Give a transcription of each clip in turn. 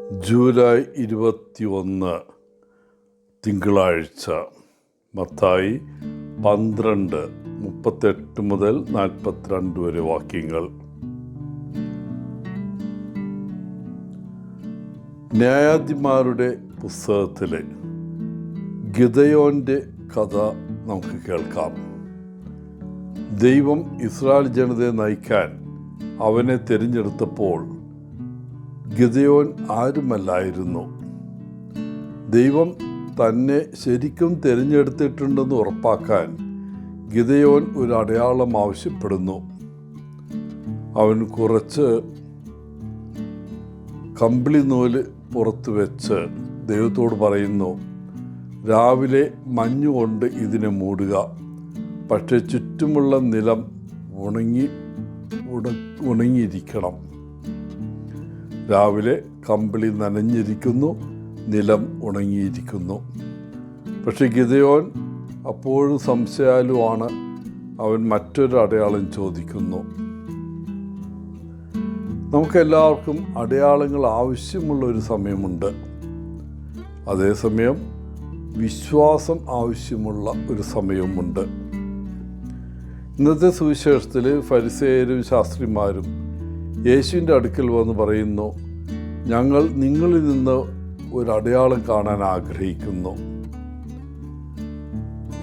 July 21 തിങ്കളാഴ്ച. മത്തായി 12:38 മുതൽ 42 വരെ വാക്യങ്ങൾ. ന്യായാധിപന്മാരുടെ പുസ്തകത്തിലെ ഗിദെയോൻ്റെ കഥ നമുക്ക് കേൾക്കാം. ദൈവം ഇസ്രായേൽ ജനതയെ നയിക്കാൻ അവനെ തിരഞ്ഞെടുത്തപ്പോൾ ഗിദെയോൻ ആരുമല്ലായിരുന്നു. ദൈവം തന്നെ ശരിക്കും തിരഞ്ഞെടുത്തിട്ടുണ്ടെന്ന് ഉറപ്പാക്കാൻ ഗിദെയോൻ ഒരു അടയാളം ആവശ്യപ്പെടുന്നു. അവൻ കുറച്ച് കമ്പിളി നൂല് പുറത്ത് വെച്ച് ദൈവത്തോട് പറയുന്നു, രാവിലെ മഞ്ഞുകൊണ്ട് ഇതിനെ മൂടുക, പക്ഷേ ചുറ്റുമുള്ള നിലം ഉണങ്ങിയിരിക്കണം. രാവിലെ കമ്പിളി നനഞ്ഞിരിക്കുന്നു, നിലം ഉണങ്ങിയിരിക്കുന്നു. പക്ഷെ ഗിദെയോൻ അപ്പോഴും സംശയാലുവാണ്. അവൻ മറ്റൊരു അടയാളം ചോദിക്കുന്നു. നമുക്കെല്ലാവർക്കും അടയാളങ്ങൾ ആവശ്യമുള്ള ഒരു സമയമുണ്ട്. അതേസമയം വിശ്വാസം ആവശ്യമുള്ള ഒരു സമയവുമുണ്ട്. ഇന്നത്തെ സുവിശേഷത്തിൽ ഫരിസേയരും ശാസ്ത്രിമാരും യേശുവിൻ്റെ അടുക്കൽ വന്ന് പറയുന്നു, ഞങ്ങൾ നിങ്ങളിൽ നിന്ന് ഒരു അടയാളം കാണാൻ ആഗ്രഹിക്കുന്നു.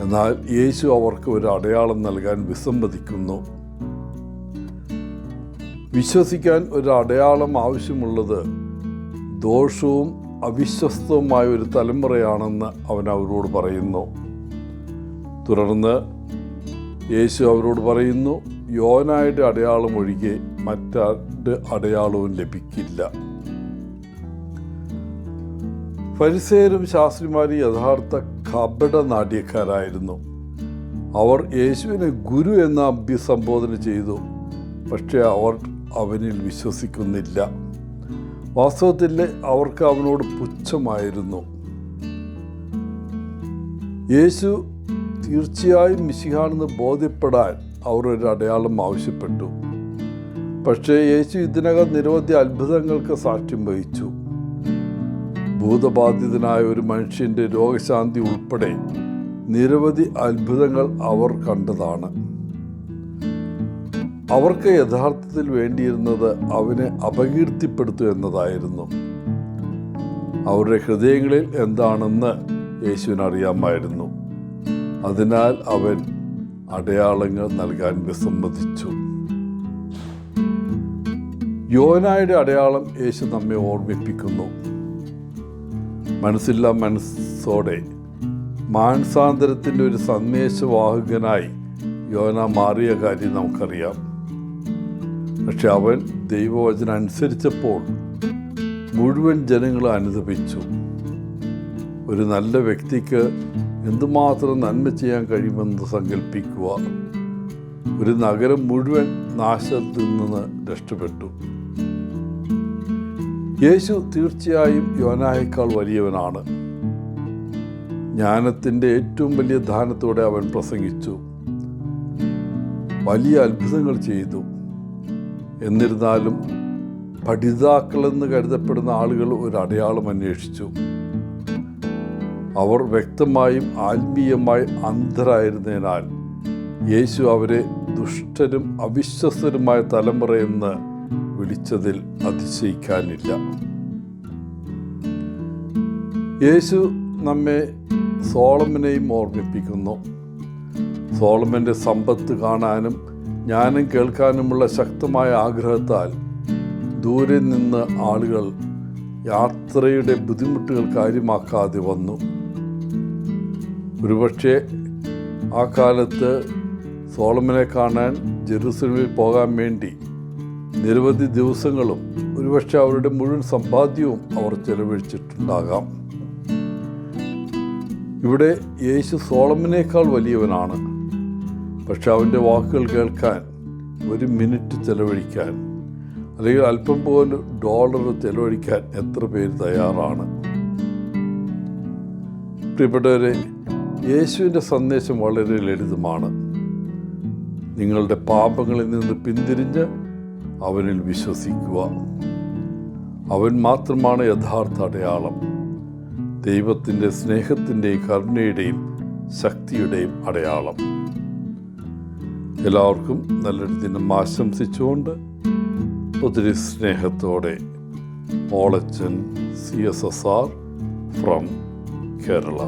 എന്നാൽ യേശു അവർക്ക് ഒരു അടയാളം നൽകാൻ വിസമ്മതിക്കുന്നു. വിശ്വസിക്കാൻ ഒരു അടയാളം ആവശ്യമുള്ളത് ദോഷവും അവിശ്വസ്തവുമായ ഒരു തലമുറയാണെന്ന് അവൻ അവരോട് പറയുന്നു. തുടർന്ന് യേശു അവരോട് പറയുന്നു, യോനായുടെ അടയാളം ഒഴികെ മറ്റൊരു അടയാളവും ലഭിക്കില്ല. ഫരിസേയരും ശാസ്ത്രിമാരും യഥാർത്ഥ കപടനാട്യക്കാരായിരുന്നു. അവർ യേശുവിനെ ഗുരു എന്ന് അഭിസംബോധന ചെയ്തു. പക്ഷേ അവർ അവനിൽ വിശ്വസിക്കുന്നില്ല. വാസ്തവത്തിൽ അവർക്ക് അവനോട് പുച്ഛമായിരുന്നു. യേശു തീർച്ചയായും മിശിഹാണെന്ന് ബോധ്യപ്പെടാൻ അവർ ഒരു അടയാളം ആവശ്യപ്പെട്ടു. പക്ഷേ യേശു ഇതിനകം നിരവധി അത്ഭുതങ്ങൾക്ക് സാക്ഷ്യം വഹിച്ചു. ഭൂതബാധിതനായ ഒരു മനുഷ്യൻ്റെ രോഗശാന്തി ഉൾപ്പെടെ നിരവധി അത്ഭുതങ്ങൾ അവർ കണ്ടതാണ്. അവർക്ക് യഥാർത്ഥത്തിൽ വേണ്ടിയിരുന്നത് അവനെ അപകീർത്തിപ്പെടുത്തുക എന്നതായിരുന്നു. അവരുടെ ഹൃദയങ്ങളിൽ എന്താണെന്ന് യേശുവിന് അറിയാമായിരുന്നു. അതിനാൽ അവൻ അടയാളങ്ങൾ നൽകാൻ വിസമ്മതിച്ചു. യോനായുടെ അടയാളം യേശു നമ്മെ ഓർമ്മിപ്പിക്കുന്നു. മനസ്സില്ലാ മനസ്സോടെ മാനസാന്തരത്തിൻ്റെ ഒരു സന്ദേശവാഹകനായി യോന മാറിയ കാര്യം നമുക്കറിയാം. പക്ഷെ അവൻ ദൈവവചനം അനുസരിച്ചപ്പോൾ മുഴുവൻ ജനങ്ങളും അനുതപിച്ചു. ഒരു നല്ല വ്യക്തിക്ക് എന്തുമാത്രം നന്മ ചെയ്യാൻ കഴിയുമെന്ന് സങ്കല്പിക്കുക. ഒരു നഗരം മുഴുവൻ നാശത്തിൽ നിന്ന് രക്ഷപ്പെട്ടു. യേശു തീർച്ചയായും യോനായേക്കാൾ വലിയവനാണ്. ജ്ഞാനത്തിൻ്റെ ഏറ്റവും വലിയ ദാനത്തോടെ അവൻ പ്രസംഗിച്ചു, വലിയ അത്ഭുതങ്ങൾ ചെയ്തു. എന്നിരുന്നാലും പഠിതാക്കളെന്ന് കരുതപ്പെടുന്ന ആളുകൾ ഒരു അടയാളം അന്വേഷിച്ചു. അവർ വ്യക്തമായും ആത്മീയമായി അന്ധരായിരുന്നതിനാൽ യേശു അവരെ ദുഷ്ടരും അവിശ്വസ്തരുമായ തലമുറയെന്ന് വിളിച്ചതിൽ അതിശയിക്കാനില്ല. യേശു നമ്മെ സോളമനെയും ഓർമ്മിപ്പിക്കുന്നു. സോളമൻ്റെ സമ്പത്ത് കാണാനും ജ്ഞാനം കേൾക്കാനുമുള്ള ശക്തമായ ആഗ്രഹത്താൽ ദൂരെ നിന്ന് ആളുകൾ യാത്രയുടെ ബുദ്ധിമുട്ടുകൾ കാര്യമാക്കാതെ വന്നു. ഒരുപക്ഷെ ആ കാലത്ത് സോളമനെ കാണാൻ ജെറുസലേമിൽ പോകാൻ വേണ്ടി നിരവധി ദിവസങ്ങളും ഒരുപക്ഷെ അവരുടെ മുഴുവൻ സമ്പാദ്യവും അവർ ചെലവഴിച്ചിട്ടുണ്ടാകാം. ഇവിടെ യേശു സോളമനേക്കാൾ വലിയവനാണ്. പക്ഷെ അവൻ്റെ വാക്കുകൾ കേൾക്കാൻ ഒരു മിനിറ്റ് ചെലവഴിക്കാൻ അല്ലെങ്കിൽ അല്പം പോലും ഡോളർ ചെലവഴിക്കാൻ എത്ര പേര് തയ്യാറാണ്? പ്രിയപ്പെട്ടവരെ, യേശുവിൻ്റെ സന്ദേശം വളരെ ലളിതമാണ്. നിങ്ങളുടെ പാപങ്ങളിൽ നിന്ന് പിന്തിരിഞ്ഞ് അവനിൽ വിശ്വസിക്കുക. അവൻ മാത്രമാണ് യഥാർത്ഥ അടയാളം, ദൈവത്തിൻ്റെ സ്നേഹത്തിൻ്റെയും കരുണയുടെയും ശക്തിയുടെയും അടയാളം. എല്ലാവർക്കും നല്ലൊരു ദിനം ആശംസിച്ചുകൊണ്ട് ഒത്തിരി സ്നേഹത്തോടെ മോളച്ചൻ CSSR ഫ്രം കേരള.